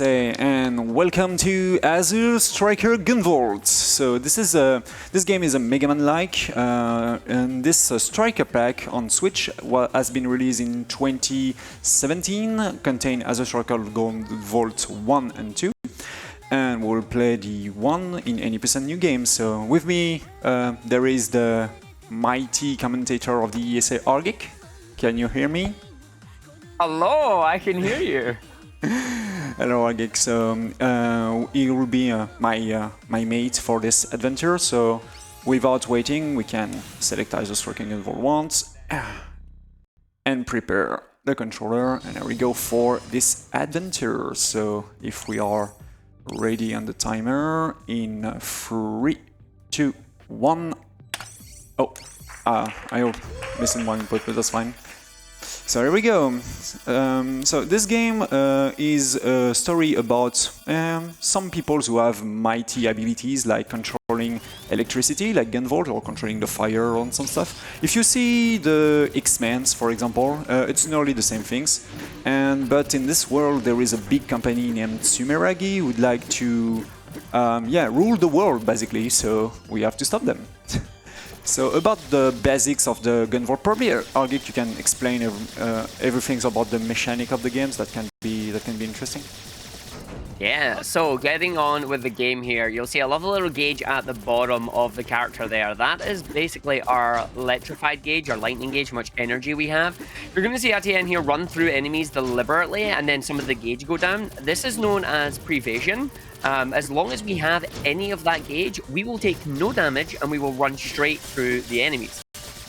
And welcome to Azure Striker Gunvolt. So this game is a Mega Man-like, and this Striker pack on Switch has been released in 2017, contain Azure Striker Gunvolt 1 and 2, and we'll play the 1 in any percent new game. So with me there is the mighty commentator of the ESA Argic. Can you hear me? Hello, I can hear you. Hello, Argic. So he will be my mate for this adventure. So without waiting, we can select Azure Striker Gunvolt once and prepare the controller. And there we go for this adventure. So if we are ready on the timer in 3, 2, 1. Oh, I missed one input, but that's fine. So here we go. So this game is a story about some people who have mighty abilities, like controlling electricity, like Gunvolt, or controlling the fire on some stuff. If you see the X-Men, for example, it's nearly the same things. But in this world, there is a big company named Sumeragi who would like to, rule the world, basically. So we have to stop them. So about the basics of the Gunvolt, probably Argic, you can explain everything about the mechanic of the games that can be interesting. Yeah, so getting on with the game here, you'll see a lovely little gauge at the bottom of the character there. That is basically our electrified gauge, our lightning gauge, how much energy we have. You're going to see AEtienne here run through enemies deliberately, and then some of the gauge go down. This is known as prevasion. As long as we have any of that gauge, we will take no damage and we will run straight through the enemies.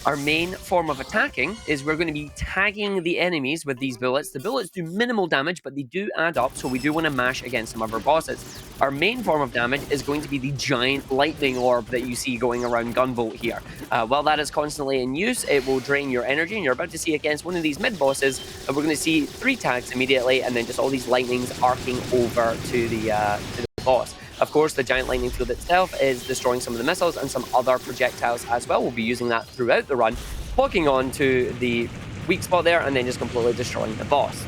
Our main form of attacking is we're going to be tagging the enemies with these bullets. The bullets do minimal damage, but they do add up, so we do want to mash against some of our bosses. Our main form of damage is going to be the giant lightning orb that you see going around Gunvolt here. While that is constantly in use, it will drain your energy, and you're about to see against one of these mid-bosses, and we're going to see 3 tags immediately, and then just all these lightnings arcing over to the boss. Of course, the giant lightning field itself is destroying some of the missiles and some other projectiles as well. We'll be using that throughout the run, blocking onto the weak spot there and then just completely destroying the boss.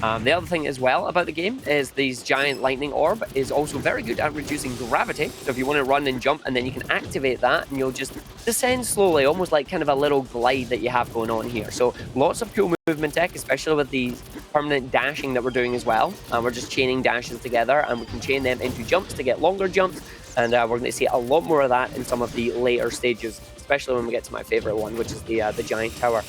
The other thing as well about the game is these giant lightning orb is also very good at reducing gravity. So if you want to run and jump, and then you can activate that and you'll just descend slowly, almost like kind of a little glide that you have going on here. So lots of cool movement tech, especially with the permanent dashing that we're doing as well. We're just chaining dashes together, and we can chain them into jumps to get longer jumps. And we're going to see a lot more of that in some of the later stages, especially when we get to my favorite one, which is the giant tower.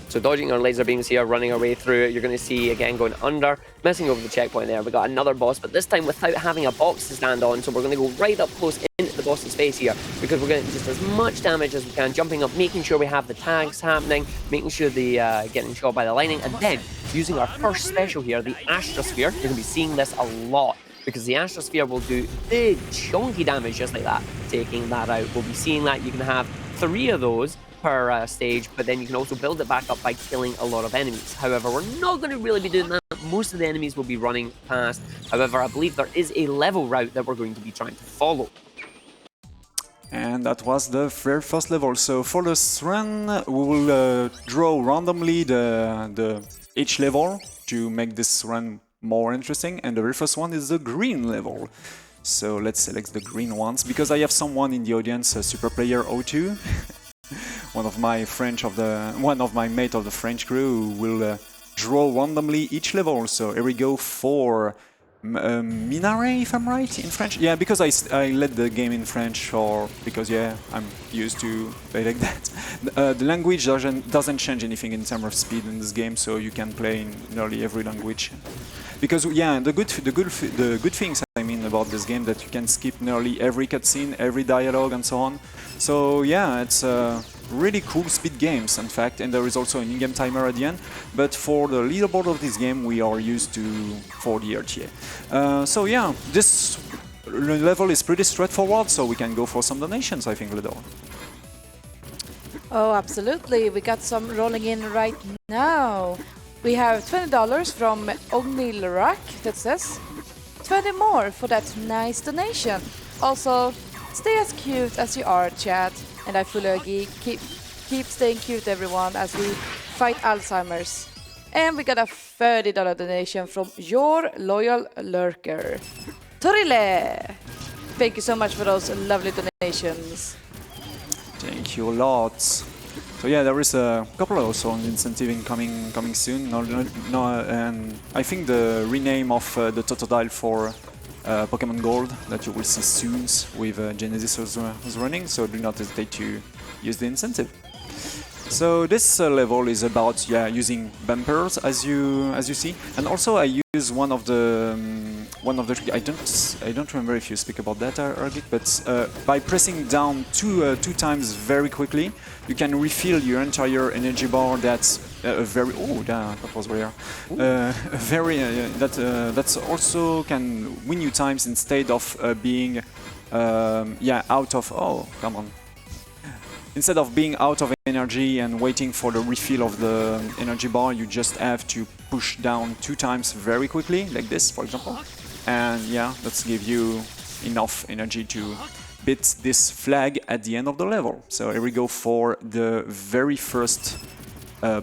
So dodging our laser beams here, running our way through it. You're going to see, again, going under, messing over the checkpoint there. We got another boss, but this time without having a box to stand on. So we're going to go right up close into the boss's face here, because we're getting just as much damage as we can, jumping up, making sure we have the tags happening, making sure the getting shot by the lightning, and then using our first special here, the Astrosphere. You're going to be seeing this a lot, because the Astrosphere will do big, chunky damage just like that, taking that out. We'll be seeing that. You can have 3 of those per stage, but then you can also build it back up by killing a lot of enemies. However, we're not going to really be doing that. Most of the enemies will be running past. However, I believe there is a level route that we're going to be trying to follow. And that was the very first level. So for this run, we will draw randomly each level to make this run more interesting. And the very first one is the green level. So let's select the green ones, because I have someone in the audience, Super Player 02. one of my mate of the French crew will draw randomly each level. So here we go for Minaret, if I'm right, in French. Yeah, because I led the game in French, or because I'm used to play like that. The language doesn't change anything in terms of speed in this game, so you can play in nearly every language. Because the good things I mean about this game, that you can skip nearly every cutscene, every dialogue, and so on. So yeah, it's really cool speed games, in fact, and there is also an in-game timer at the end. But for the leaderboard of this game, we are used to 40 RTA. So yeah, this level is pretty straightforward, so we can go for some donations, I think, Ledor. Oh, absolutely. We got some rolling in right now. We have $20 from Ogni Larak that says 20 more for that nice donation. Also, stay as cute as you are, chat. And I fully agree. Keep staying cute, everyone, as we fight Alzheimer's. And we got a $30 donation from your loyal lurker, Torile. Thank you so much for those lovely donations. Thank you a lot. So yeah, there is a couple also on incentive coming soon. And I think the rename of the Totodile for Pokemon Gold that you will see soon with Genesis was running. So do not hesitate to use the incentive. So this level is about using bumpers as you see, and also I use one of the I don't remember if you speak about that, Argik, but by pressing down two times very quickly, you can refill your entire energy bar. That's very that was rare. That's also can win you times instead of being out of Instead of being out of energy and waiting for the refill of the energy bar, you just have to push down 2 times very quickly, like this, for example. And yeah, that's give you enough energy to beat this flag at the end of the level. So here we go for the very first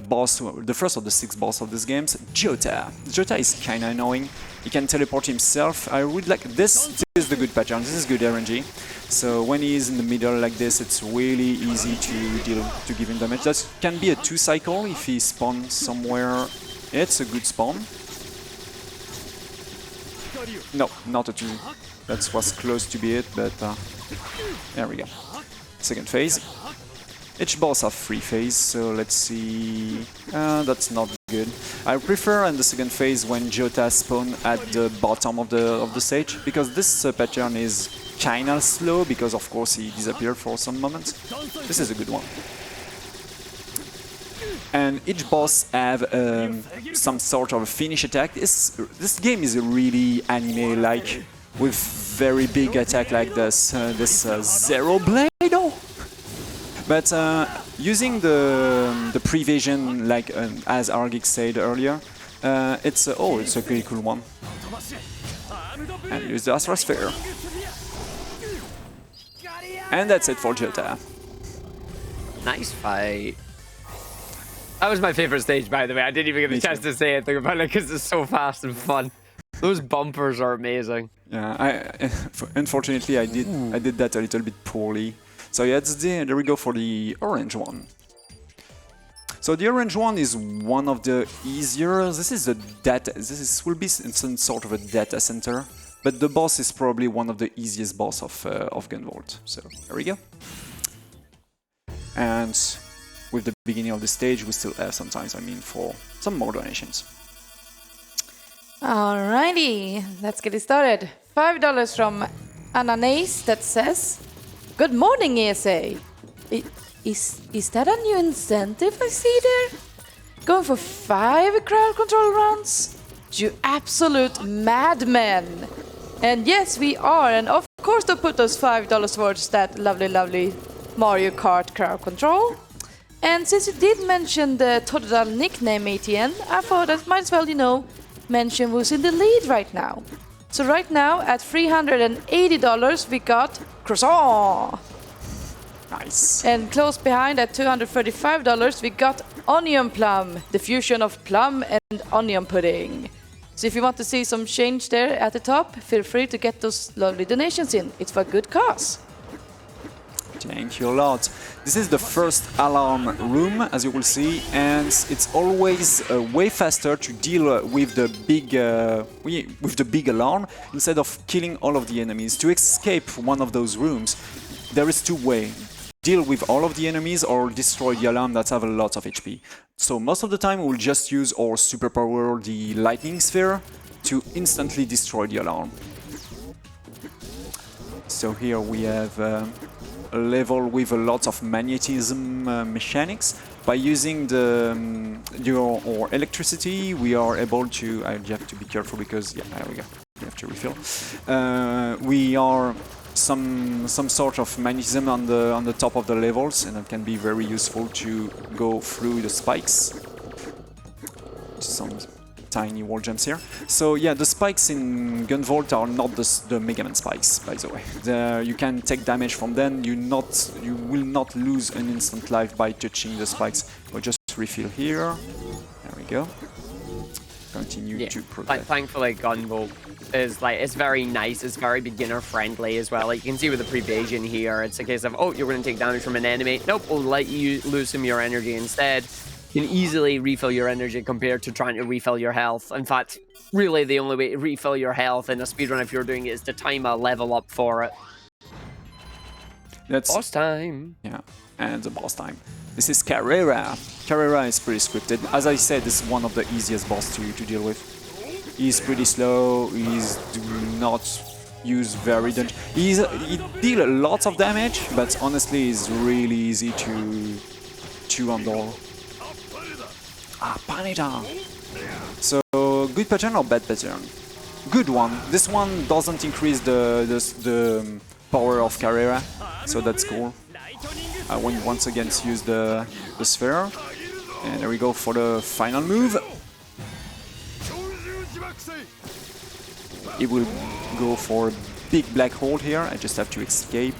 boss, the first of the 6 boss of this game, Jota. Jota is kinda annoying. He can teleport himself. I would like this. This is the good pattern. This is good RNG. So when he is in the middle like this, it's really easy to give him damage. That can be a 2 cycle if he spawns somewhere. It's a good spawn. No, not a 2. That was close to be it, but there we go. Second phase. Each boss have 3 phases, so let's see. That's not good. I prefer in the second phase when Jota spawn at the bottom of the stage, because this pattern is kinda slow, because of course he disappeared for some moments. This is a good one. And each boss have some sort of finish attack. This game is really anime-like, with very big attack like this. Zero Blade. But using the prevision, like as Argik said earlier, it's a pretty cool one. And use the Astral Sphere. And that's it for Jota. Nice fight. That was my favorite stage, by the way. I didn't even get the chance to say anything about it because it's so fast and fun. Those bumpers are amazing. Yeah, unfortunately I did that a little bit poorly. So yeah, there we go for the orange one. So the orange one is one of the easier. This is a data. Will be some sort of a data center, but the boss is probably one of the easiest boss of Gunvolt. So there we go. And with the beginning of the stage, we still have sometimes, for some more donations. Alrighty, let's get it started. $5 from Ananas that says, "Good morning, ESA. Is that a new incentive I see there? Going for 5 crowd control rounds? You absolute madman!" And yes, we are, and of course to put those $5 towards that lovely Mario Kart crowd control. And since you did mention the total nickname AEtienne, I thought I might as well, mention who's in the lead right now. So right now, at $380, we got Croissant. Nice. And close behind at $235, we got Onion Plum, the fusion of plum and onion pudding. So if you want to see some change there at the top, feel free to get those lovely donations in. It's for a good cause. Thank you a lot. This is the first alarm room, as you will see, and it's always way faster to deal with the big alarm instead of killing all of the enemies. To escape one of those rooms, there is 2 ways. Deal with all of the enemies or destroy the alarm that have a lot of HP. So most of the time we'll just use our superpower, the lightning sphere, to instantly destroy the alarm. So here we have a level with a lot of magnetism mechanics. By using our electricity, we are able to... you have to be careful because, there we go, you have to refill. We are some sort of magnetism on the top of the levels, and it can be very useful to go through the spikes. Some tiny wall jumps here. So yeah, the spikes in Gunvolt are not the Mega Man spikes, by the way. You can take damage from them. You will not lose an instant life by touching the spikes. We'll just refill here. There we go. continue to protect. Thankfully, Gunvolt is like, it's very nice, it's very beginner friendly as well. Like you can see with the pre-evasion here, it's a case of, oh, you're going to take damage from an enemy. Nope, we'll let you lose some of your energy instead. You can easily refill your energy compared to trying to refill your health. In fact, really the only way to refill your health in a speedrun if you're doing it is to time a level up for it. That's boss time. Yeah, and the boss time. This is Carrera. Carrera is pretty scripted. As I said, this is one of the easiest boss to deal with. He's pretty slow, he's do not use very he deals lots of damage, but honestly he's really easy to handle. Ah, Panita! So, good pattern or bad pattern? Good one. This one doesn't increase the power of Carrera, so that's cool. I will once again use the sphere. And there we go for the final move. It will go for a big black hole here. I just have to escape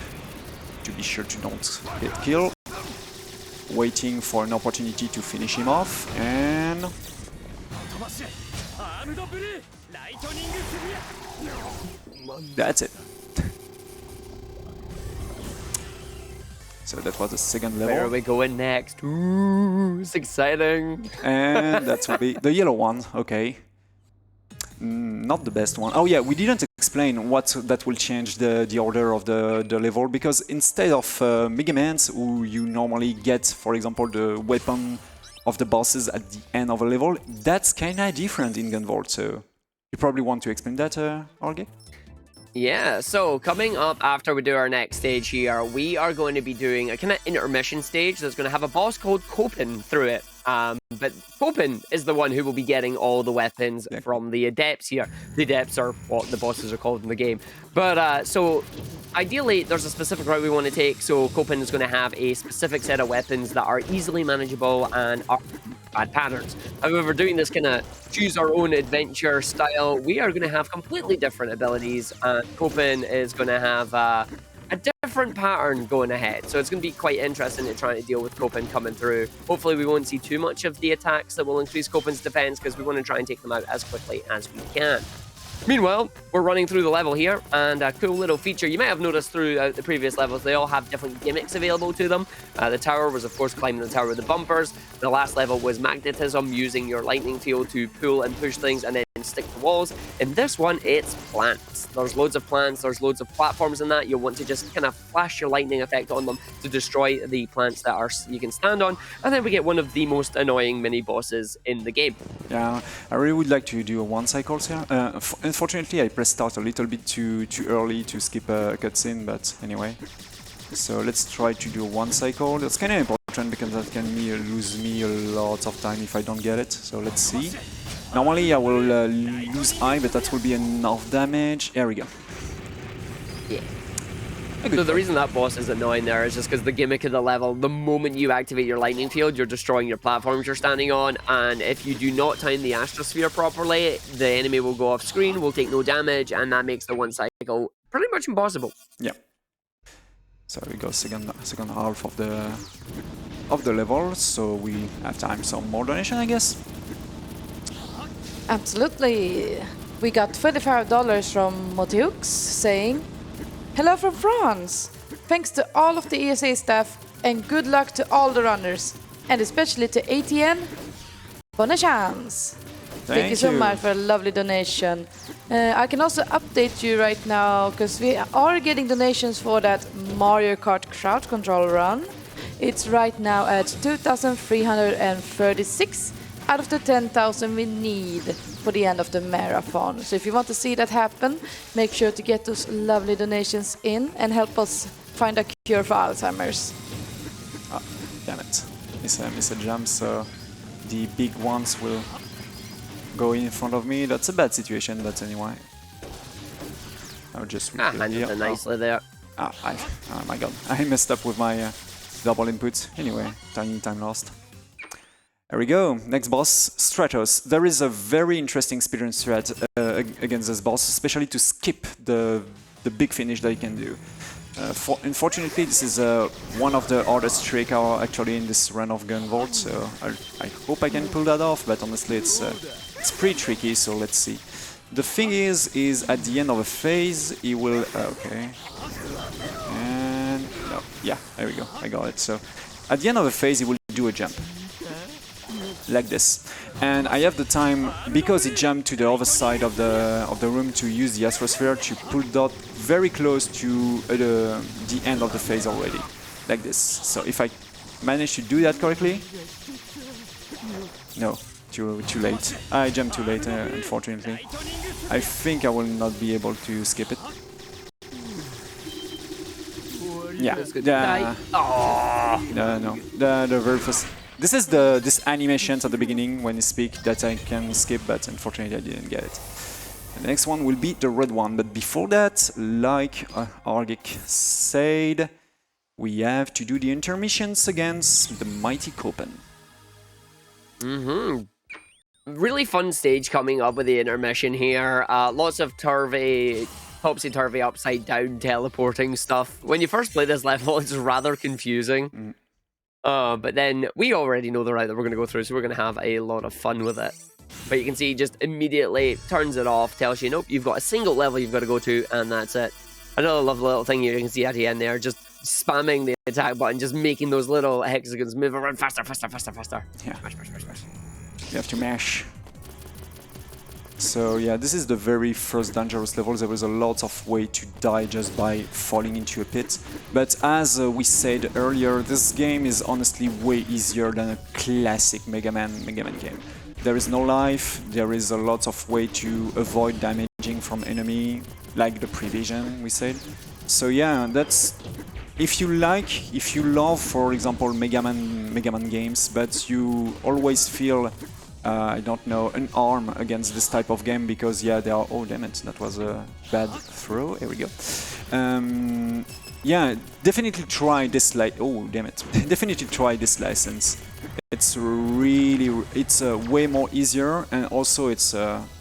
to be sure to not get killed. Waiting for an opportunity to finish him off, and that's it. So that was the second level. Where are we going next? Ooh, it's exciting. And that will be the yellow one, okay. Not the best one. Oh yeah, we didn't explain what that will change the order of the level, because instead of Mega Mans, who you normally get, for example, the weapon of the bosses at the end of a level, that's kinda different in Gunvolt, so you probably want to explain that, Olga? Yeah, so coming up after we do our next stage here, we are going to be doing a kind of intermission stage that's going to have a boss called Copen through it. But Copen is the one who will be getting all the weapons from the Adepts here. The Adepts are what the bosses are called in the game. But so ideally, there's a specific route we want to take. So Copen is going to have a specific set of weapons that are easily manageable and are bad patterns. However, doing this kind of choose our own adventure style, we are going to have completely different abilities. And Copen is going to have a different pattern going ahead, so it's going to be quite interesting to try to deal with Copen coming through. Hopefully we won't see too much of the attacks that will increase Copen's defense, because we want to try and take them out as quickly as we can. Meanwhile, we're running through the level here, and a cool little feature you might have noticed throughout the previous levels, they all have different gimmicks available to them. The tower was, of course, climbing the tower with the bumpers. The last level was magnetism, using your lightning field to pull and push things and then stick to walls. In this one, it's plants. There's loads of plants, there's loads of platforms in that. You'll want to just kind of flash your lightning effect on them to destroy the plants that you can stand on. And then we get one of the most annoying mini bosses in the game. Yeah, I really would like to do a one cycle here. Unfortunately, I pressed start a little bit too early to skip a cutscene, but anyway. So let's try to do a one cycle. That's kind of important because that can lose me a lot of time if I don't get it. So let's see. Normally I will lose eye, but that will be enough damage. There we go. Yeah. So the reason that boss is annoying there is just because the gimmick of the level, the moment you activate your lightning field, you're destroying your platforms you're standing on, and if you do not time the astrosphere properly, the enemy will go off screen, will take no damage, and that makes the one cycle pretty much impossible. Yeah. So we go second half of the level, so we have time some more donation, I guess. Absolutely. We got $25 from Motiux saying, "Hello from France. Thanks to all of the ESA staff and good luck to all the runners, and especially to AEtienne. Bonne chance." Thank you so much for a lovely donation. I can also update you right now, because we are getting donations for that Mario Kart crowd control run. It's right now at 2,336 out of the 10,000 we need for the end of the marathon. So if you want to see that happen, make sure to get those lovely donations in and help us find a cure for Alzheimer's. Ah, damn it. Miss a jump, so the big ones will go in front of me. That's a bad situation, but anyway. I'll just handled it nicely there. Oh my god, I messed up with my double input. Anyway, tiny time lost. There we go, next boss, Stratos. There is a very interesting speedrun strat against this boss, especially to skip the big finish that you can do. Unfortunately, this is one of the hardest tricks actually in this run of Gunvolt, so I hope I can pull that off, but honestly it's It's pretty tricky, so let's see. The thing is at the end of a phase, he will... okay. And... no, yeah, there we go, I got it. So, at the end of a phase, he will do a jump. Like this. And I have the time, because he jumped to the other side of the room to use the Astrosphere to put that very close to the end of the phase already. Like this. So if I manage to do that correctly... no, too late. I jumped too late, unfortunately. I think I will not be able to skip it. Yeah. No. The very first... this is this animations at the beginning when you speak that I can skip, but unfortunately I didn't get it. The next one will be the red one, but before that, like Argic said, we have to do the intermissions against the mighty Copen. Really fun stage coming up with the intermission here. Lots of topsy-turvy, upside-down teleporting stuff. When you first play this level, it's rather confusing. But then we already know the route that we're going to go through, so we're going to have a lot of fun with it. But you can see just immediately turns it off, tells you, nope, you've got a single level you've got to go to, and that's it. Another lovely little thing you can see at the end there, just spamming the attack button, just making those little hexagons move around faster. Yeah. Mash. You have to mash. So yeah, this is the very first dangerous level. There is a lot of way to die just by falling into a pit. But as we said earlier, this game is honestly way easier than a classic Mega Man game. There is no life, there is a lot of way to avoid damaging from enemy, like the prevision we said. So yeah, that's... if you love, for example, Mega Man games, but you always feel I don't know, an arm against this type of game because, yeah, they are... oh, damn it, that was a bad throw. Here we go. Yeah, definitely try this, oh, damn it. Definitely try this license. It's really... it's way more easier, and also it's,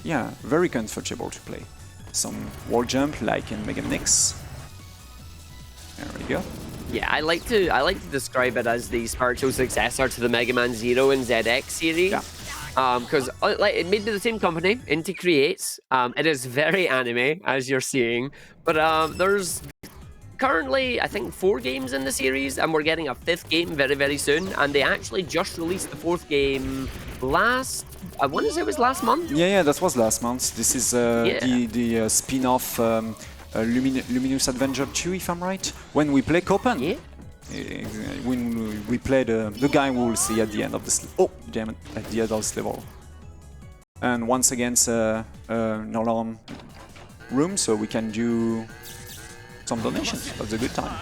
yeah, very comfortable to play. Some wall jump, like in Mega Man X. There we go. Yeah, I like to describe it as the spiritual successor to the Mega Man Zero and ZX series. Yeah. Because it made by the same company, Inti Creates. It is very anime, as you're seeing. But there's currently, I think, 4 games in the series, and we're getting a 5th game very, very soon. And they actually just released the 4th game last... I want to say it was last month? Yeah, that was last month. This is the spin-off Luminous Adventure 2, if I'm right. When we play Copen. Yeah. When we play the guy we will see at the end of this... oh, damn it, at the end of this level. And once against an alarm room, so we can do some donations. That's a good time.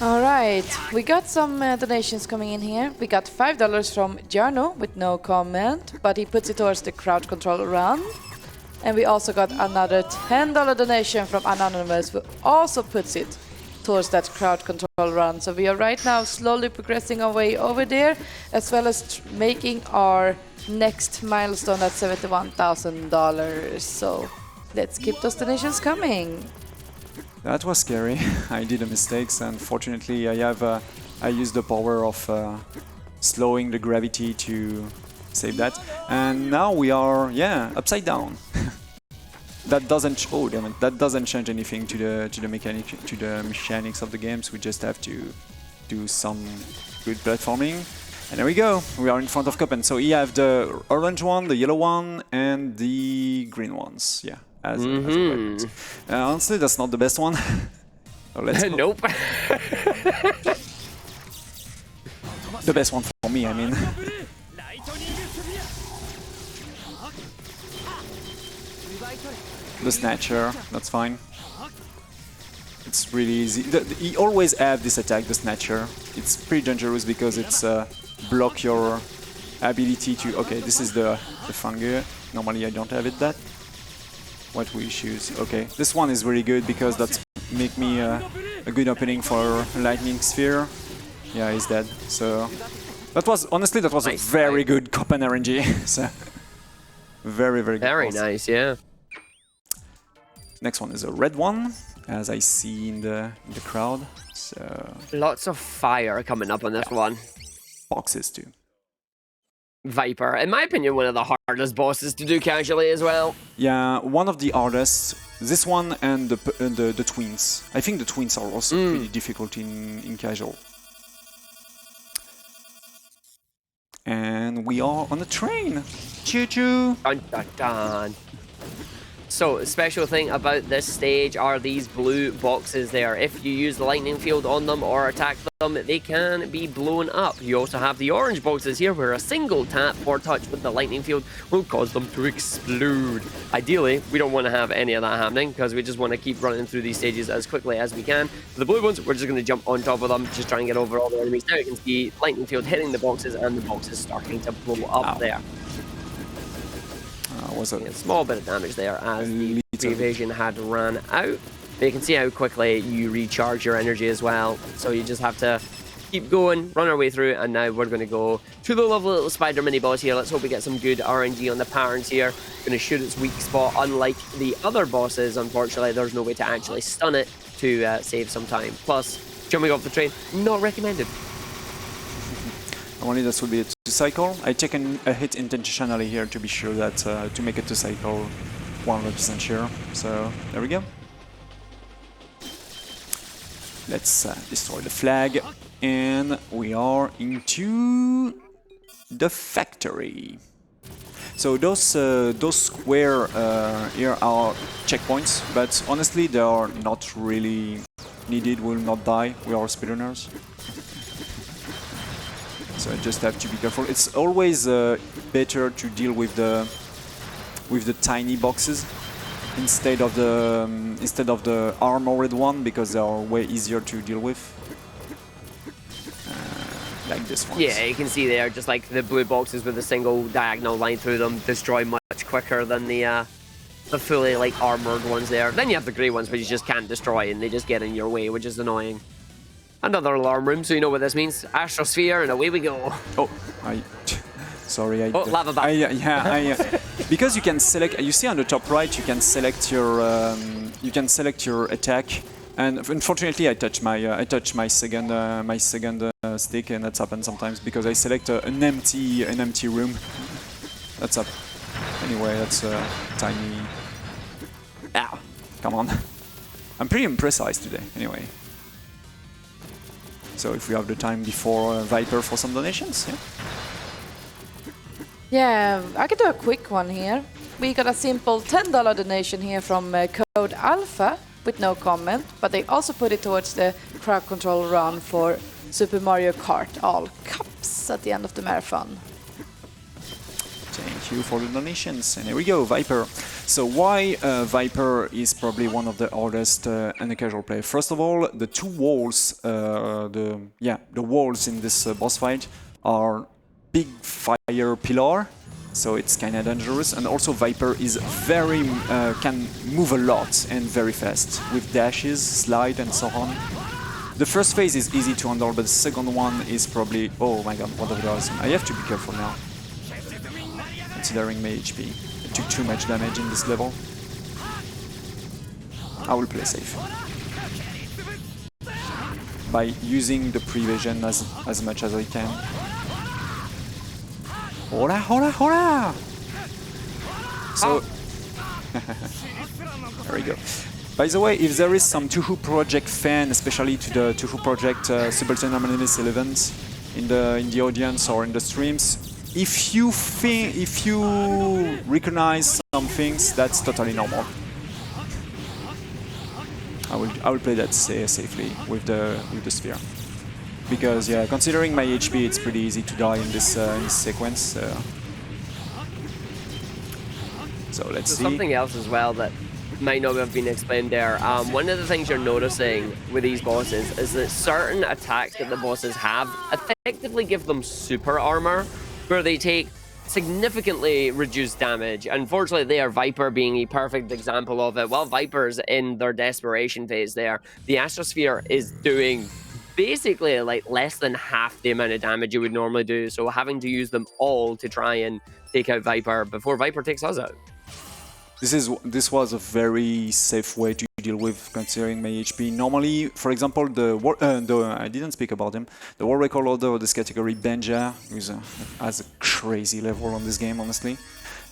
Alright, we got some donations coming in here. We got $5 from Jarno with no comment, but he puts it towards the crowd control run. And we also got another $10 donation from Anonymous, who also puts it towards that crowd control run. So we are right now slowly progressing our way over there, as well as making our next milestone at $71,000. So let's keep those donations coming. That was scary. I did a mistake, and fortunately I used the power of slowing the gravity to save that. And now we are, yeah, upside down. That doesn't... oh, damn it. That doesn't change anything to the mechanics of the games. We just have to do some good platforming. And there we go. We are in front of Copen. So you have the orange one, the yellow one, and the green ones. Yeah. As honestly, that's not the best one. So let's go. Nope. The best one for me, I mean. The Snatcher, that's fine. It's really easy. You always have this attack, the Snatcher. It's pretty dangerous because it's block your ability to... okay, this is the fungi. Normally I don't have it that. What we choose? Okay, this one is really good because that's make me a good opening for Lightning Sphere. Yeah, he's dead. So that was, honestly, that was nice, a very good Copen RNG. So very, very good. Very nice, yeah. Next one is a red one, as I see in the crowd. So lots of fire coming up on this one. Boxes too. Viper. In my opinion, one of the hardest bosses to do casually as well. Yeah, one of the hardest. This one and the twins. I think the twins are also pretty difficult in casual. And we are on a train. Choo choo. Dun, dun, dun. So, special thing about this stage are these blue boxes there. If you use the lightning field on them or attack them, they can be blown up. You also have the orange boxes here where a single tap or touch with the lightning field will cause them to explode. Ideally, we don't want to have any of that happening because we just want to keep running through these stages as quickly as we can. For the blue ones, we're just going to jump on top of them, just try and get over all the enemies. Now you can see lightning field hitting the boxes and the boxes starting to blow up there. Was a small bit of damage there as the evasion had ran out. But you can see how quickly you recharge your energy as well. So you just have to keep going, run our way through, and now we're going to go to the lovely little spider mini boss here. Let's hope we get some good RNG on the patterns here. Going to shoot its weak spot. Unlike the other bosses, unfortunately, there's no way to actually stun it to save some time. Plus, jumping off the train, not recommended. Only this will be a 2-cycle. I take a hit intentionally here to be sure that to make a 2-cycle 100% sure. So there we go. Let's destroy the flag, and we are into the factory. So those square here are checkpoints, but honestly they are not really needed. We'll not die. We are speedrunners. So I just have to be careful. It's always better to deal with the tiny boxes instead of the armored one, because they are way easier to deal with. Like this one. Yeah, you can see there, just like the blue boxes with a single diagonal line through them, destroy much quicker than the fully like armored ones there. Then you have the grey ones, which you just can't destroy, and they just get in your way, which is annoying. Another alarm room, so you know what this means. Astrosphere, and away we go. Oh, sorry. Oh, lava bath. Yeah, because you can select. You see on the top right, you can select your attack. And unfortunately, I touch my second stick, and that's happened sometimes because I select an empty room. That's up. Anyway, that's a tiny. Ah, come on. I'm pretty imprecise today. Anyway. So if we have the time before Viper for some donations, yeah. Yeah, I can do a quick one here. We got a simple $10 donation here from Code Alpha with no comment, but they also put it towards the crowd control run for Super Mario Kart All Cups at the end of the marathon. Thank you for the donations. And here we go, Viper. So why Viper is probably one of the hardest in a casual play? First of all, the two walls, the walls in this boss fight are big fire pillar, so it's kind of dangerous. And also Viper is very can move a lot and very fast with dashes, slide, and so on. The first phase is easy to handle, but the second one is probably, oh my god, what have I done? I have to be careful now. Considering my HP. I took too much damage in this level. I will play safe. By using the prevision as much as I can. Hola, hola, hola! So... there we go. By the way, if there is some Touhou Project fan, especially to the Touhou Project Subaltern Anomalous events in the audience or in the streams, if you recognize some things, that's totally normal. I will play that safely with the sphere, because yeah, considering my HP, it's pretty easy to die in this sequence. So let's see. Something else as well that might not have been explained there. One of the things you're noticing with these bosses is that certain attacks that the bosses have effectively give them super armor, where they take significantly reduced damage. Unfortunately, they are Viper being a perfect example of it. While Viper's in their desperation phase there, the Astrosphere is doing basically like less than half the amount of damage you would normally do, so having to use them all to try and take out Viper before Viper takes us out. This was a very safe way to deal with considering my HP. Normally, for example, I didn't speak about him. The world record holder of this category, Benja, who has a crazy level on this game, honestly.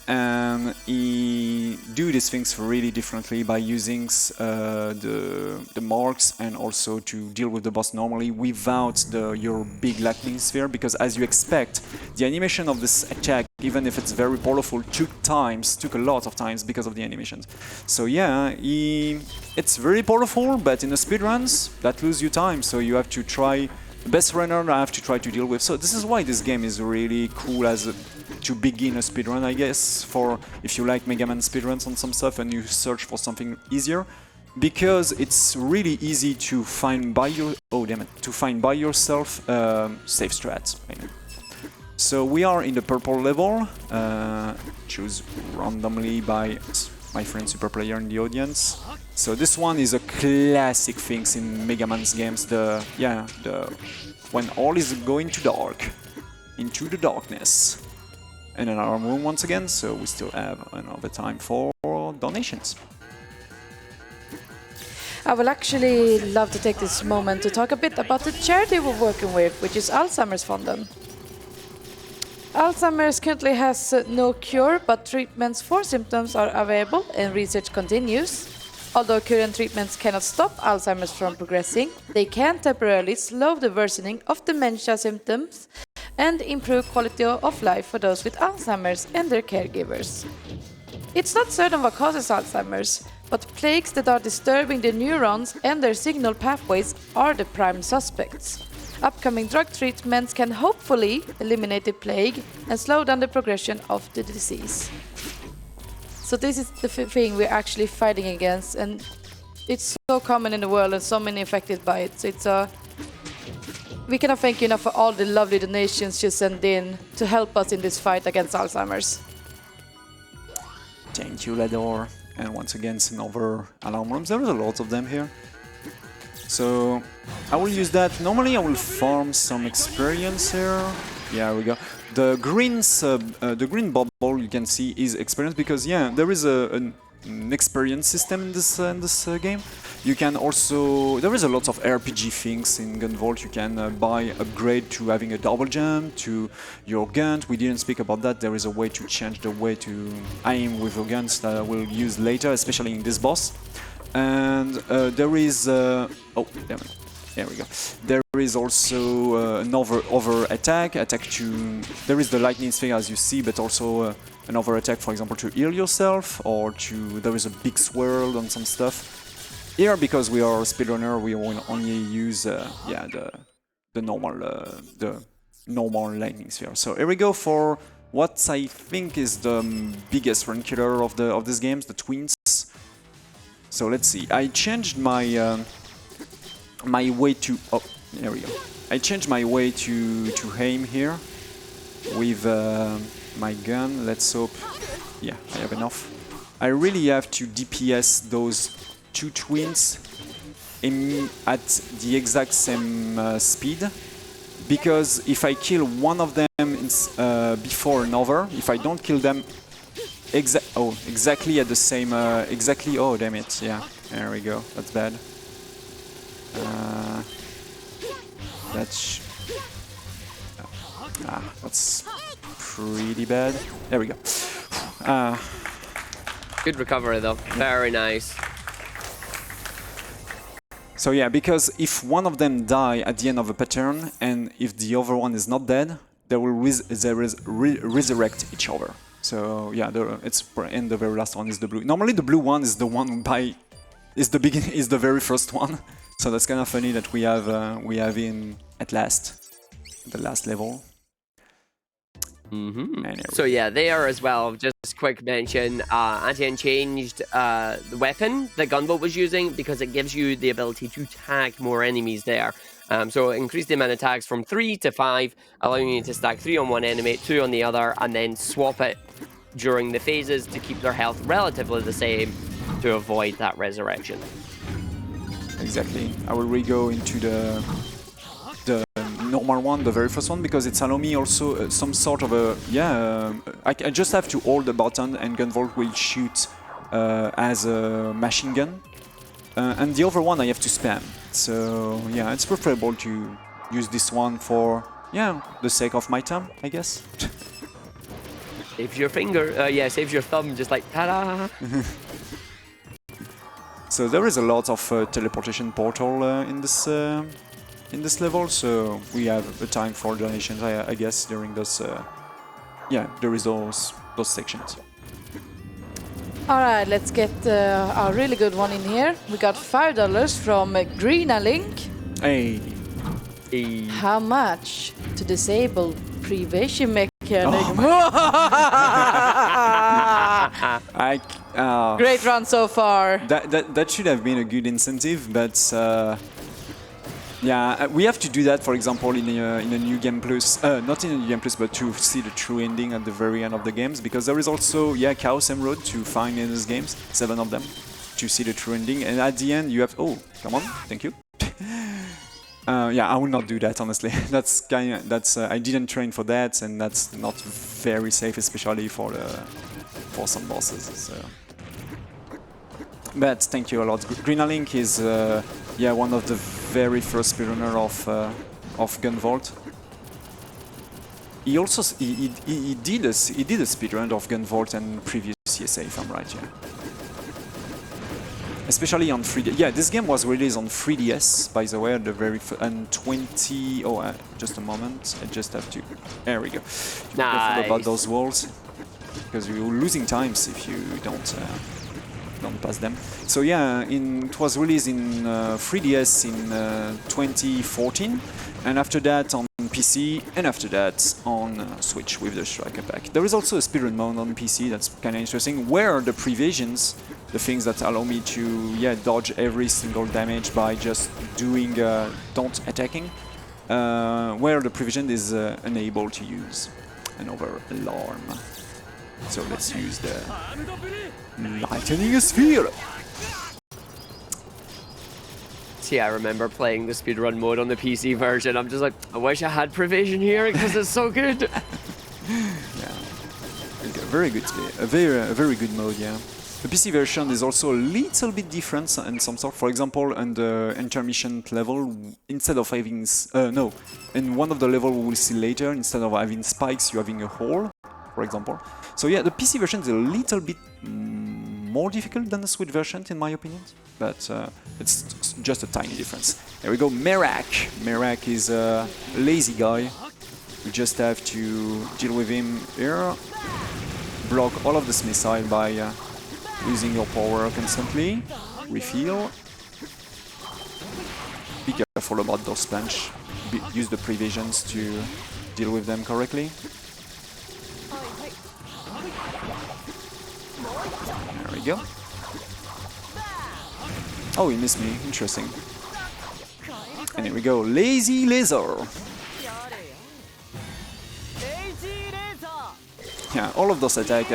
And he do these things really differently by using the marks and also to deal with the boss normally without your big lightning sphere, because as you expect, the animation of this attack, even if it's very powerful, took a lot of times because of the animations. So yeah, it's very powerful, but in the speedruns, that loses you time, so you have to try. The best runner I have to try to deal with. So this is why this game is really cool to begin a speedrun, I guess, for if you like Mega Man speedruns on some stuff and you search for something easier, because it's really easy to find by yourself safe strats. So we are in the purple level, choose randomly by my friend Super Player in the audience. So this one is a classic thing in Mega Man's games. When all is going to dark, into the darkness, and another room once again. So we still have another time for donations. I will actually love to take this moment to talk a bit about the charity we're working with, which is Alzheimer's Fonden. Alzheimer's currently has no cure, but treatments for symptoms are available and research continues. Although current treatments cannot stop Alzheimer's from progressing, they can temporarily slow the worsening of dementia symptoms and improve quality of life for those with Alzheimer's and their caregivers. It's not certain what causes Alzheimer's, but plaques that are disturbing the neurons and their signal pathways are the prime suspects. Upcoming drug treatments can hopefully eliminate the plague and slow down the progression of the disease. So this is the thing we're actually fighting against, and it's so common in the world and so many affected by it. So we cannot thank you enough for all the lovely donations you send in to help us in this fight against Alzheimer's. Thank you, Lador. And once again, another alarm rooms. There are a lot of them here. So I will use that. Normally I will farm some experience here. Yeah, we go. The green bubble you can see is experience, because yeah, there is an experience system in this game. You can also, there is a lot of RPG things in Gunvolt. You can buy upgrade to having a double jump to your gun. We didn't speak about that. There is a way to change the way to aim with your guns that I will use later, especially in this boss. And there is oh, damn it. There we go. There is also another attack to. There is the lightning sphere as you see, but also another attack, for example, to heal yourself, or to. There is a big swirl on some stuff. Here, because we are a speedrunner, we will only use the normal lightning sphere. So here we go for what I think is the biggest run killer of this game, the twins. So let's see. I changed my my way to. Oh, there we go. I changed my way to aim here with my gun. Let's hope. Yeah, I have enough. I really have to DPS those two twins at the exact same speed, because if I kill one of them before another, if I don't kill them exactly at the same exactly. Oh damn it! Yeah, there we go. That's bad. That's pretty bad. There we go. Good recovery though. Very nice. So yeah, because if one of them die at the end of a pattern, and if the other one is not dead, they will resurrect each other. So yeah, and the very last one is the blue. Normally the blue one is the one is the very first one. So that's kind of funny that we have in at last the last level. So yeah, there as well, just quick mention, AEtienne changed the weapon that Gunvolt was using, because it gives you the ability to tag more enemies there. So increase the amount of tags from 3 to 5, allowing you to stack 3 on one enemy, 2 on the other, and then swap it during the phases to keep their health relatively the same to avoid that resurrection. Exactly. I will re-go into the normal one, the very first one, because it's allowing me also some sort of a I just have to hold the button and Gunvolt will shoot as a machine gun. and the other one I have to spam. So yeah, it's preferable to use this one for, yeah, the sake of my thumb, I guess. Saves your finger, yeah, saves your thumb, just like, ta-da! So there is a lot of teleportation portal in this level, so we have a time for donations, I guess, during those, yeah, there is those sections. Alright, let's get a really good one in here. We got $5 from Greena Link. Hey. How much to disable prevention mechanic? Great run so far. That should have been a good incentive, but yeah, we have to do that, for example, in a new game plus, not in a new game plus, but to see the true ending at the very end of the games, because there is also, yeah, Chaos Emerald to find in these games, 7 of them, to see the true ending, and at the end you have, oh, come on, thank you. Yeah, I will not do that, honestly. That's I didn't train for that, and that's not very safe, especially for some bosses. So. But thank you a lot. Greena Link is yeah, one of the very first speedrunner of Gunvolt. He also he did a speedrun of Gunvolt and previous CSA, if I'm right, yeah. Especially on 3DS. Yeah, this game was released on 3DS, by the way, the very and 20. Oh, just a moment. I just have to. There we go. Be careful about those walls, because you're losing times if you don't pass them. So yeah, it was released in 3DS in 2014, and after that on PC, and after that on Switch with the Striker Pack. There is also a speedrun mode on PC that's kind of interesting, where the previsions, the things that allow me to, yeah, dodge every single damage by just doing don't attacking, where the prevision is unable to use another alarm. So let's use the lightning sphere. See, I remember playing the speedrun mode on the PC version. I'm just like, I wish I had provision here because it's so good. Yeah, very good, a very good mode. Yeah, the PC version is also a little bit different in some sort. For example, on the intermission level, instead of having no, in one of the level we will see later, instead of having spikes, you're having a hole, for example. So yeah, the PC version is a little bit more difficult than the Switch version, in my opinion, but it's just a tiny difference. There we go, Merak. Merak is a lazy guy. You just have to deal with him here. Block all of this missile by using your power constantly. Refill. Be careful about those punch. Use the previsions to deal with them correctly. There we go. Oh, he missed me. Interesting. And here we go. Lazy Laser. Yeah, all of those attacks.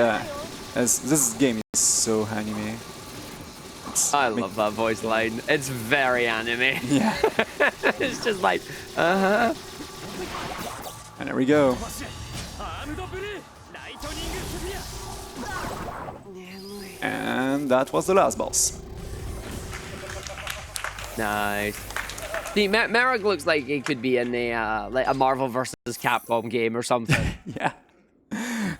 As this game is so anime. I love that voice line. It's very anime. Yeah. It's just like, And there we go. And that was the last boss. Nice. See, Merak looks like it could be in like a Marvel vs. Capcom game or something. Yeah.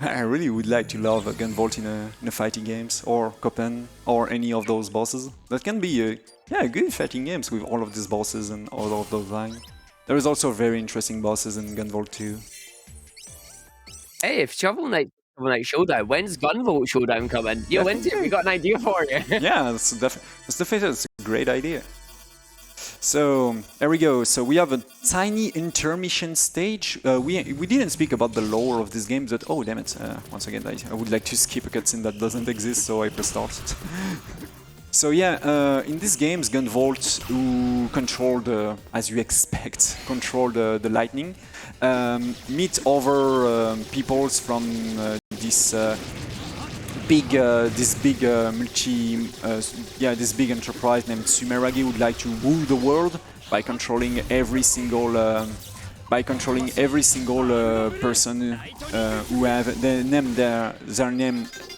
I really would like to love a Gunvolt in a fighting games, or Copen, or any of those bosses. That can be yeah, good fighting games with all of these bosses and all of those lines. There is also very interesting bosses in Gunvolt too. Hey, if Shovel Knight Showdown, when's Gunvolt Showdown coming? Yo, when's it? We got an idea for you. Yeah, that's definitely a great idea. So there we go. So we have a tiny intermission stage. We didn't speak about the lore of this game, but oh damn it! Once again, I would like to skip a cutscene that doesn't exist, so I press start. So yeah, in these games, Gunvolt, who control the, as you expect, control the lightning, meet other peoples from this big enterprise named Sumeragi, would like to rule the world by controlling every single person who have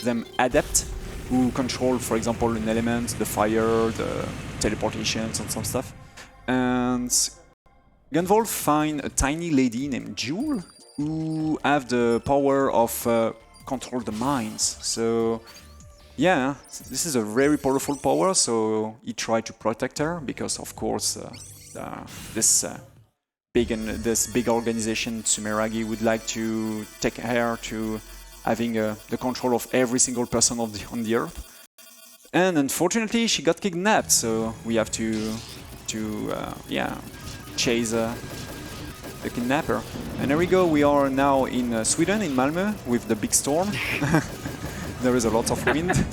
them adept, who control, for example, an element, the fire, teleportations and some stuff. And Gunvolt find a tiny lady named Jewel who have the power of control the mines. So yeah, this is a very powerful power. So he tried to protect her because, of course, this big organization Sumeragi would like to take her to having the control of every single person on the earth. And unfortunately, she got kidnapped. So we have to chase the kidnapper. And there we go, we are now in Sweden, in Malmö, with the big storm. There is a lot of wind.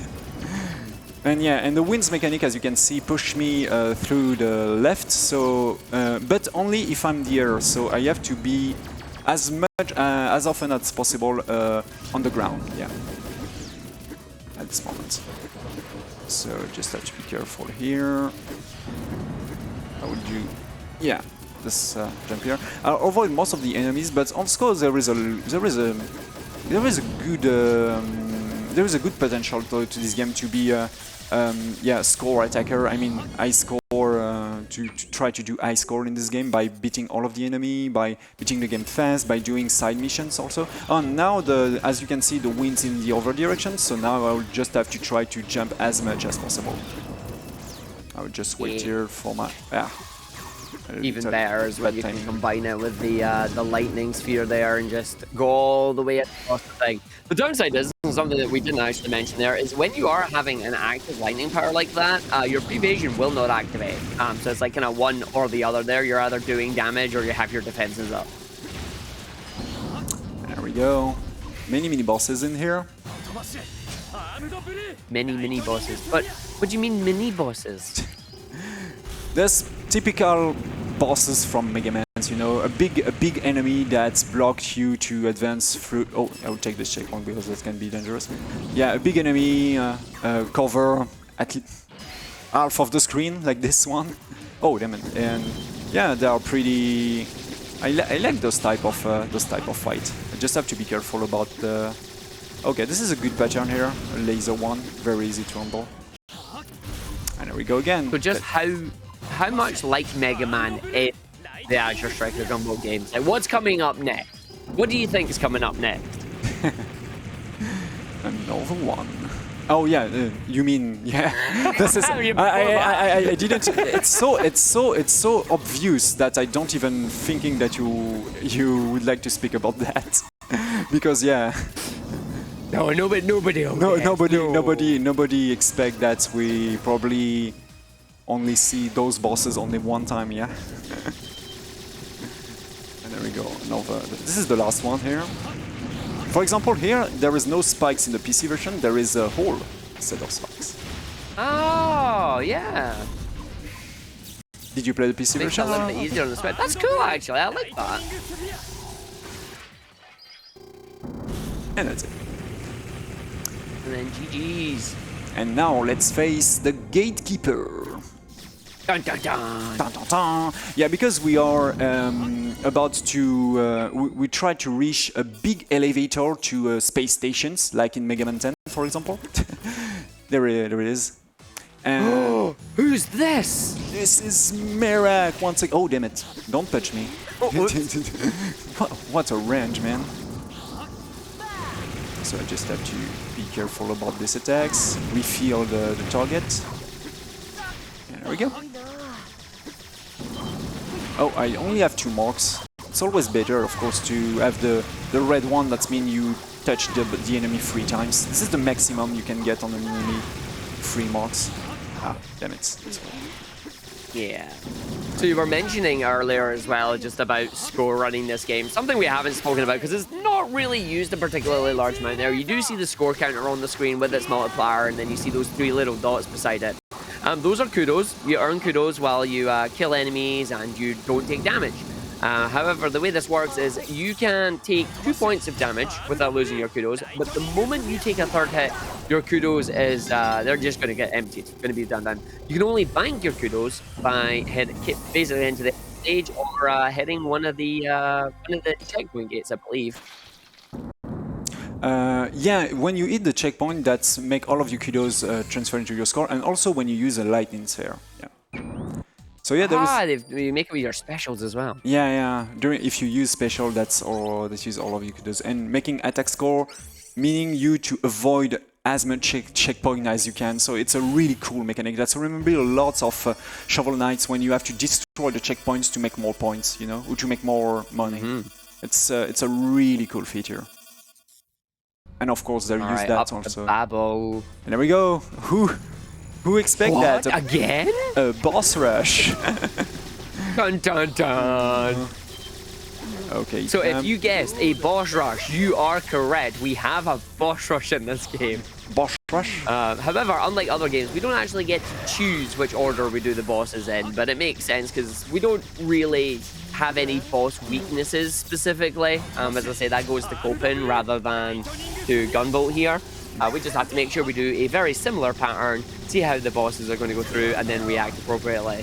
And yeah, and the wind's mechanic, as you can see, push me through the left, so but only if I'm there, so I have to be as often as possible on the ground, yeah, at this moment. So just have to be careful here. How would you... Yeah, this jump here. I'll avoid most of the enemies, but also there is a good potential to this game to be score attacker. I mean, I score to try to do high score in this game by beating all of the enemy, by beating the game fast, by doing side missions also. And now as you can see, the wind's in the other direction, so now I will just have to try to jump as much as possible. I will just wait here for my... Even better is when you can combine it with the lightning sphere there and just go all the way across the thing. The downside is, something that we didn't actually mention there, is when you are having an active lightning power like that, your evasion will not activate. So it's like kind of one or the other there. You're either doing damage or you have your defenses up. There we go. Many bosses in here. Many bosses. But what do you mean mini bosses? There's typical bosses from Mega Man, you know, a big enemy that blocks you to advance through. Oh, I will take this checkpoint because that can be dangerous. Yeah, a big enemy cover at half of the screen, like this one. Oh, damn it! And yeah, they are pretty. I like those type of fight. I just have to be careful about the. Okay, this is a good pattern here. A laser one, very easy to handle. And there we go again. So just how much like Mega Man is the Azure Striker Gunvolt games? Like, what's coming up next? What do you think is coming up next? Another one. Oh yeah, you mean yeah? This is. I didn't. It's so obvious that I don't even thinking that you would like to speak about that, because yeah. No, nobody expect that we probably only see those bosses only one time, yeah. And there we go. This is the last one here. For example, here there is no spikes in the PC version. There is a whole set of spikes. Oh yeah. Did you play the PC Makes version? it a little bit easier on the spread. That's cool, actually. I like that. And that's it. And then GG's. And now let's face the gatekeeper. Dun dun dun. Dun, dun, dun. Yeah, because we are about to we try to reach a big elevator to space stations, like in Mega Man 10, for example. there it is. And who's this? This is Merak once again. Oh damn it! Don't touch me. Oh, what a range, man. So I just have to be careful about these attacks. Refill the target. And there we go. Oh, I only have 2 marks. It's always better, of course, to have the red one. That means you touch the enemy 3 times. This is the maximum you can get on an enemy. 3 marks. Ah, damn it. Yeah. So you were mentioning earlier as well just about score running this game. Something we haven't spoken about because it's not really used a particularly large amount there. You do see the score counter on the screen with its multiplier, and then you see those 3 little dots beside it. Those are kudos. You earn kudos while you kill enemies and you don't take damage. However, the way this works is you can take 2 points of damage without losing your kudos, but the moment you take a 3rd hit, your kudos is they're just going to get emptied. It's going to be done. You can only bank your kudos by basically into the stage or hitting one of the checkpoint gates, I believe. Yeah, when you hit the checkpoint, that's make all of your kudos transfer into your score, and also when you use a lightning sphere. Yeah. So yeah, there was... you make it with your specials as well. Yeah. If you use special, that's all of you could do. And making attack score, meaning you to avoid as much checkpoint as you can. So it's a really cool mechanic. That's remember lots of Shovel Knights when you have to destroy the checkpoints to make more points, you know, or to make more money. It's a really cool feature. And of course, they use that also. Babble. And there we go. Who expect that? Again? A boss rush. Dun dun dun. Okay. So if you guessed a boss rush, you are correct. We have a boss rush in this game. Boss rush? However, unlike other games, we don't actually get to choose which order we do the bosses in, but it makes sense because we don't really have any boss weaknesses specifically. As I say, that goes to Copen rather than to Gunvolt here. We just have to make sure we do a very similar pattern, see how the bosses are going to go through, and then react appropriately.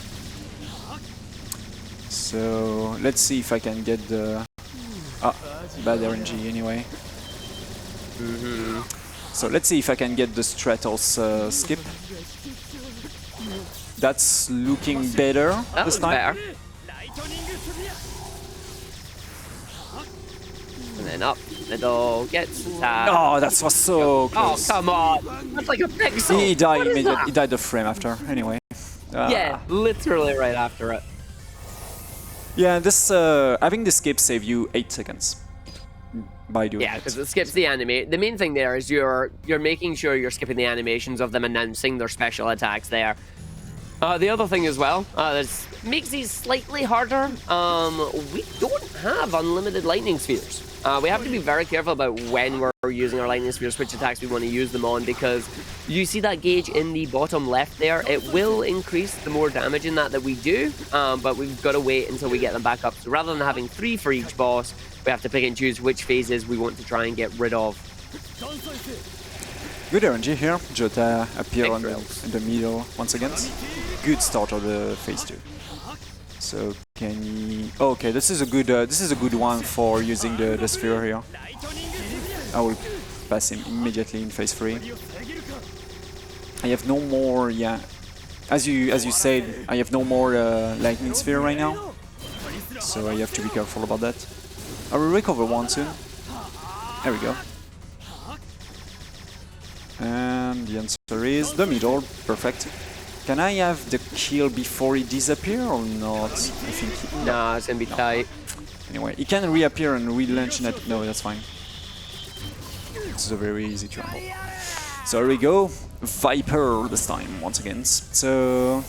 So let's see if I can get the... bad RNG anyway. So let's see if I can get the Stratos skip. That's looking better this time. Better. And then up, middle, gets that. Oh, that was so close. Oh, come on. That's like a pixel. He died immediately. He died a frame after, anyway. Yeah, literally right after it. Yeah, this having the skip save you 8 seconds by doing Yeah, because it skips the anime. The main thing there is you're making sure you're skipping the animations of them announcing their special attacks there. The other thing as well, that makes these slightly harder. We don't have unlimited lightning spheres. We have to be very careful about when we're using our lightning spheres, which attacks we want to use them on, because you see that gauge in the bottom left there. It will increase the more damage in that we do, but we've got to wait until we get them back up. So rather than having 3 for each boss, we have to pick and choose which phases we want to try and get rid of. Good RNG here. Jota appear in the middle once again. Good start of the phase 2. So can he... Okay, this is a good one for using the sphere here. I will pass him immediately in phase 3. I have no more, yeah. As you said, I have no more lightning sphere right now. So I have to be careful about that. I will recover one soon. There we go. And the answer is the middle. Perfect. Can I have the kill before he disappears or not? I think... Nah, it's gonna be tight. Anyway, he can reappear and relaunch net. No, that's fine. It's a very easy to handle. So here we go. Viper this time, once again. So...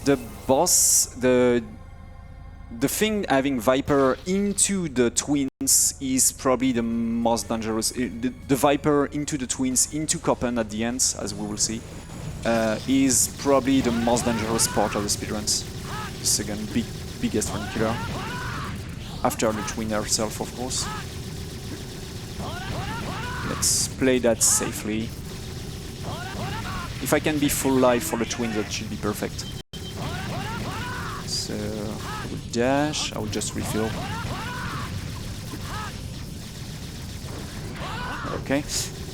The boss... The thing having Viper into the twins is probably the most dangerous. The Viper into the twins, into Copen at the end, as we will see, is probably the most dangerous part of the speedruns. The second biggest run killer. After the twin herself, of course. Let's play that safely. If I can be full life for the twins, that should be perfect. So... I will dash, I will just refill. Okay.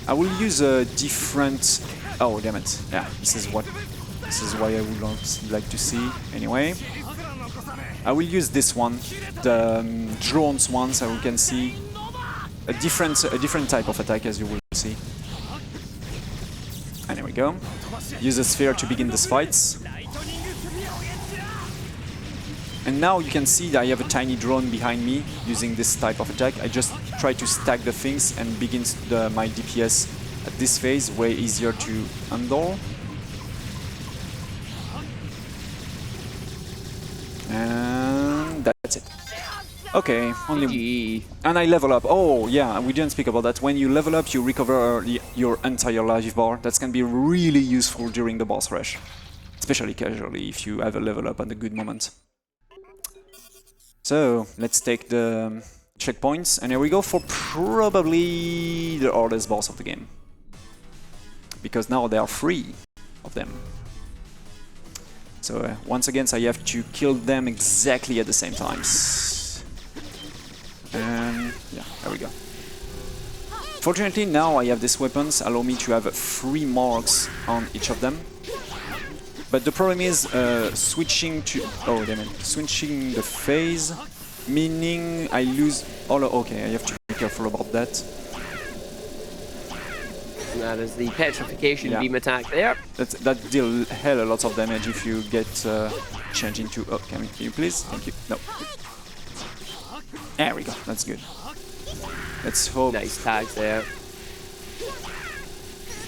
I will use a different... Oh, damn it. Yeah, this is why I would like to see. Anyway. I will use this one. The drones one, so we can see a different type of attack, as you will see. And there we go. Use a sphere to begin these fights. And now you can see that I have a tiny drone behind me using this type of attack. I just try to stack the things and begin my DPS at this phase, way easier to handle. And that's it. Okay, only... And I level up. Oh yeah, we didn't speak about that. When you level up, you recover your entire life bar. That can be really useful during the boss rush. Especially casually, if you have a level up at a good moment. So, let's take the checkpoints, and here we go for probably the hardest boss of the game. Because now there are 3 of them. So, once again, I have to kill them exactly at the same times. And, yeah, there we go. Fortunately, now I have these weapons, allow me to have 3 marks on each of them. But the problem is switching to... Oh, damn it. Switching the phase, meaning I lose... Oh, okay, I have to be careful about that. That is the petrification Yeah. beam attack there. That deal hell a lot of damage if you get changed into... Oh, can you please? Thank you. No. There we go. That's good. Let's hope... Nice tags there.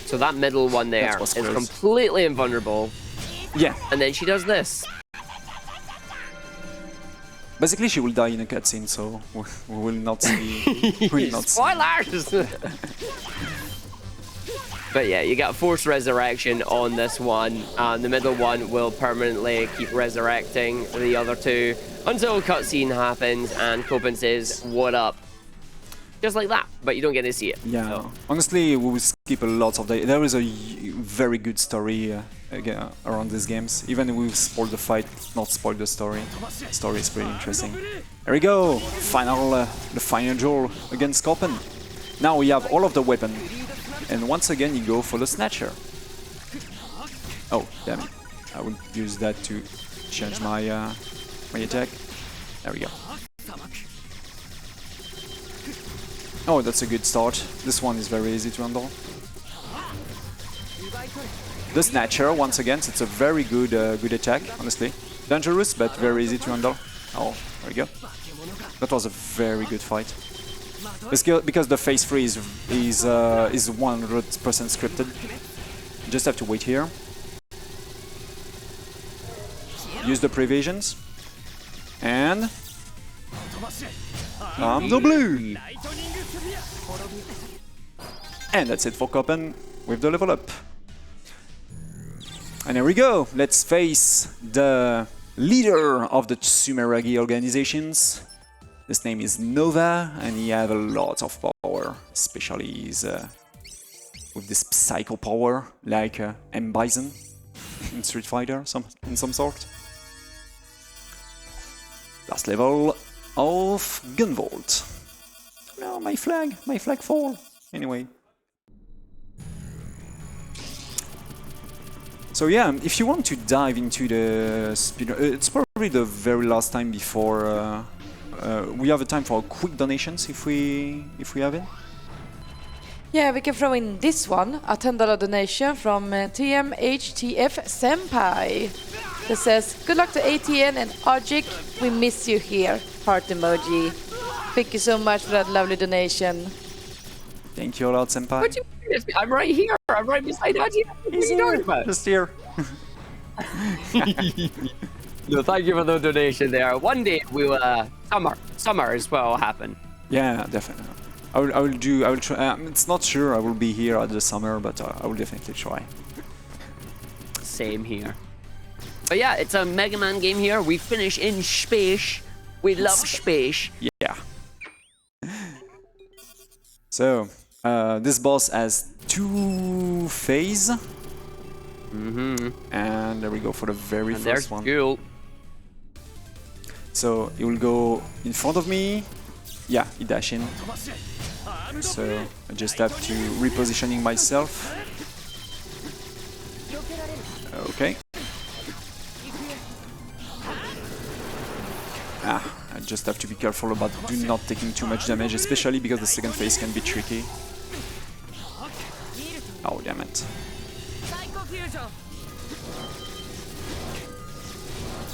So that middle one there is close. completely invulnerable. Yeah. And then she does this. Basically, she will die in a cutscene, so we will not see... we will not see. Spoilers! But yeah, you got forced resurrection on this one. The middle one will permanently keep resurrecting the other two until cutscene happens and Copen says, "What up?" Just like that, but you don't get to see it. Yeah, So. honestly, we will skip a lot of the... There is a very good story again, around these games. Even if we've spoiled the fight, not spoiled the story. The story is pretty interesting. There we go! The final duel against Copen. Now we have all of the weapon. And once again, you go for the Snatcher. Oh, damn it. I will use that to change my, my attack. There we go. Oh, that's a good start. This one is very easy to handle. The Snatcher, once again, it's a very good good attack, honestly. Dangerous, but very easy to handle. Oh, there we go. That was a very good fight. Because the phase 3 is 100% scripted. You just have to wait here. Use the previsions. And... the blue! And that's it for Copen with the level up. And here we go! Let's face the leader of the Tsumeragi organizations. His name is Nova, and he has a lot of power, especially his, with this psycho power, like M. Bison in Street Fighter, in some sort. Last level of Gunvolt. No, my flag fall. Anyway. So yeah, if you want to dive into the speedrun, it's probably the very last time before we have a time for quick donations if we have it. Yeah, we can throw in this one, a $10 donation from TMHTF Senpai. That says, "Good luck to AEtienne and Ajik, we miss you here." Heart emoji. Thank you so much for that lovely donation. Thank you a lot, Senpai. What do you mean? I'm right here. I'm right beside Ajik. What are you talking about? Just here. No, thank you for the donation there. One day we will, summer is what will happen. Yeah, definitely. I will try. It's not sure I will be here at the summer, but I will definitely try. Same here. But yeah, it's a Mega Man game here. We finish in space. We love space. Yeah. So, this boss has 2 phases. And there we go for the very first one. Cool. So, he will go in front of me. Yeah, he dash in. So, I just have to repositioning myself. Okay. I just have to be careful about not taking too much damage, especially because the second phase can be tricky. Oh, damn it.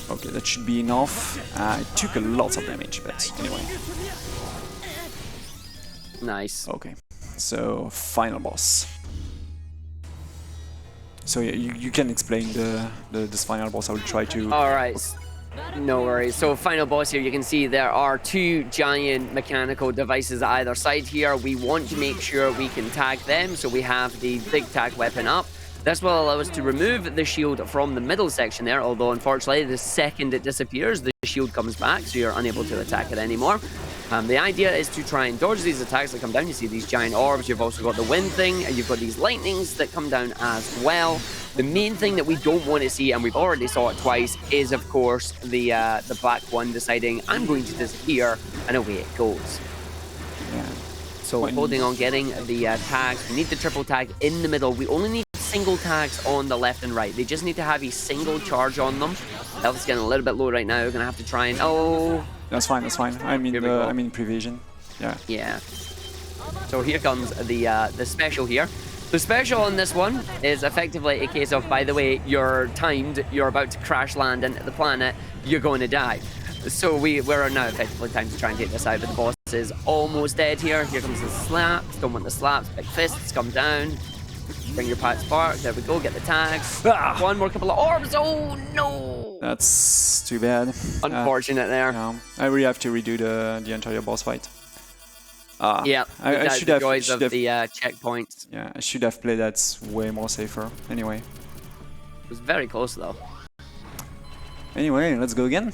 Okay, that should be enough. It took a lot of damage, but anyway. Nice. Okay, so final boss. So yeah, you can explain this final boss. I will try to... Alright. No worries. So final boss here, you can see there are 2 giant mechanical devices either side here. We want to make sure we can tag them, so we have the big tag weapon up. This will allow us to remove the shield from the middle section there, although unfortunately the second it disappears, the shield comes back, so you're unable to attack it anymore. The idea is to try and dodge these attacks that come down. You see these giant orbs, you've also got the wind thing, and you've got these lightnings that come down as well. The main thing that we don't want to see, and we've already saw it twice, is of course the black one deciding, I'm going to disappear, and away it goes. Yeah. So holding on, getting the tags. We need the triple tag in the middle. We only need single tags on the left and right. They just need to have a single charge on them. Health is getting a little bit low right now. We're gonna have to try and That's fine. That's fine. I'm in prevision. Yeah. Yeah. So here comes the special here. The special on this one is effectively a case of, by the way, you're timed, you're about to crash land into the planet, you're going to die. So we're now effectively timed to try and take this out, but the boss is almost dead here. Here comes the slaps. Don't want the slaps. Big fists come down. Bring your pad spark. There we go. Get the tags. One more couple of orbs. Oh no! That's too bad. Unfortunate there. Yeah, I really have to redo the entire boss fight. Yeah, I should have. Joys of the checkpoints. Yeah, I should have played that way more safer. Anyway. It was very close though. Anyway, let's go again.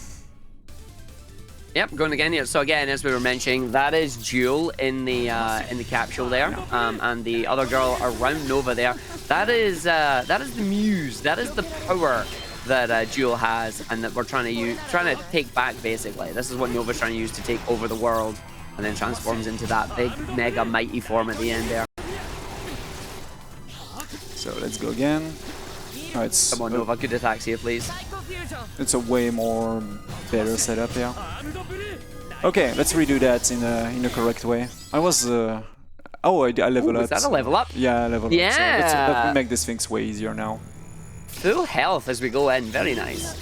Yep, going again here. So again, as we were mentioning, that is Jewel in the capsule there, and the other girl around Nova there. That is the muse. That is the power that Jewel has, and that we're trying to take back. Basically, this is what Nova's trying to use to take over the world, and then transforms into that big, mega, mighty form at the end there. So let's go again. Oh, Come on, Nova, good attacks here, please. It's a way more better setup here. Okay, let's redo that in a correct way. I was I level up. Is that a level up? Yeah, level up. Yeah. So let's make these things way easier now. Full health as we go in, very nice.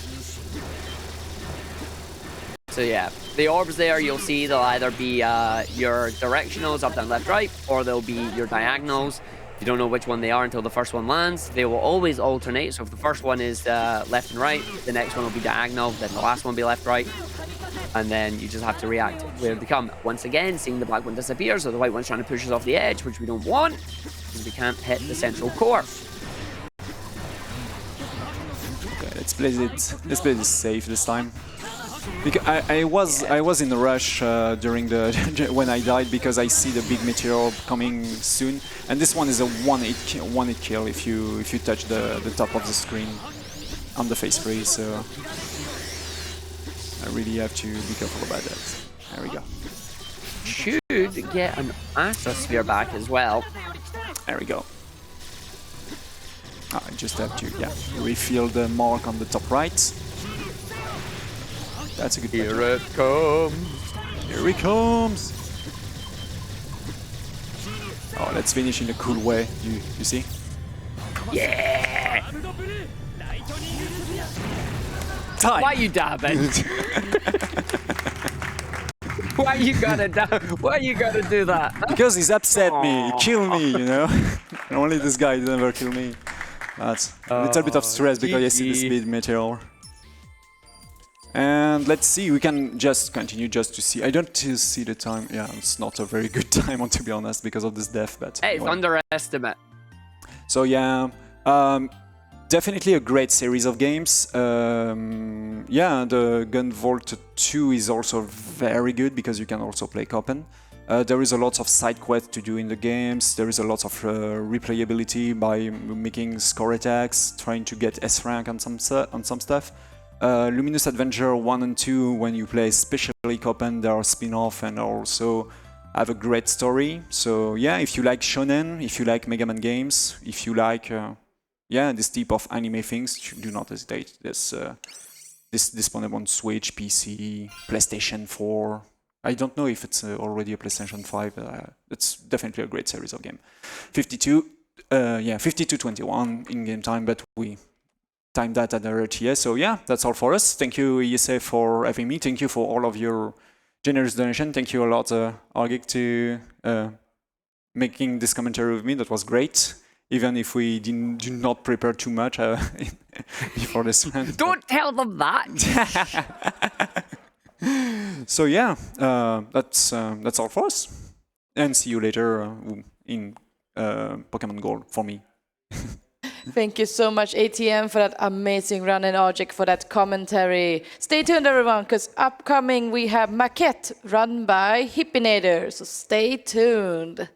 So yeah, the orbs there, you'll see they'll either be your directionals, up, down, left, right, or they'll be your diagonals. You don't know which one they are until the first one lands. They will always alternate. So if the first one is left and right, the next one will be diagonal, then the last one will be left, right. And then you just have to react where they come. Once again, seeing the black one disappear, so the white one's trying to push us off the edge, which we don't want, because we can't hit the central core. Okay, let's play this safe this time. Because I was in a rush during the when I died, because I see the big meteor coming soon, and this one is a one hit kill if you touch the top of the screen on the phase free. So I really have to be careful about that. There we go. Should get an Astra Sphere back as well. There we go. I just have to refill the mark on the top right. That's a good Here it comes. Here he comes. Oh, let's finish in a cool way. You see? Yeah. Time. Why you dabbing? Why you gotta dab? Why you gotta do that? Because he's upset me. He killed me, you know. Only this guy never kill me. That's a little bit of stress because I see the speed meteor. And let's see, we can just continue just to see. I don't see the time. Yeah, it's not a very good time, to be honest, because of this death. But hey, it's underestimate. So yeah, definitely a great series of games. Yeah, the Gunvolt 2 is also very good because you can also play Copen. There is a lot of side quests to do in the games. There is a lot of replayability by making score attacks, trying to get S rank on some stuff. Luminous Adventure 1 and 2, when you play especially Copen, there are spin-off and also have a great story. So yeah, if you like shonen, if you like Mega Man games, if you like this type of anime things, do not hesitate. This disponible on Switch, PC, PlayStation 4. I don't know if it's already a PlayStation 5. It's definitely a great series of game. 52-21 in game time, but we time that at the RTS. So yeah, that's all for us. Thank you, ESA, for having me. Thank you for all of your generous donation. Thank you a lot, Argic, to making this commentary with me. That was great. Even if we do not prepare too much before this one. Don't tell them that. So yeah, that's all for us. And see you later in Pokemon Gold for me. Thank you so much, AEtienne, for that amazing run, and Argic for that commentary. Stay tuned, everyone, because upcoming we have Maquette run by Hippinator, so stay tuned.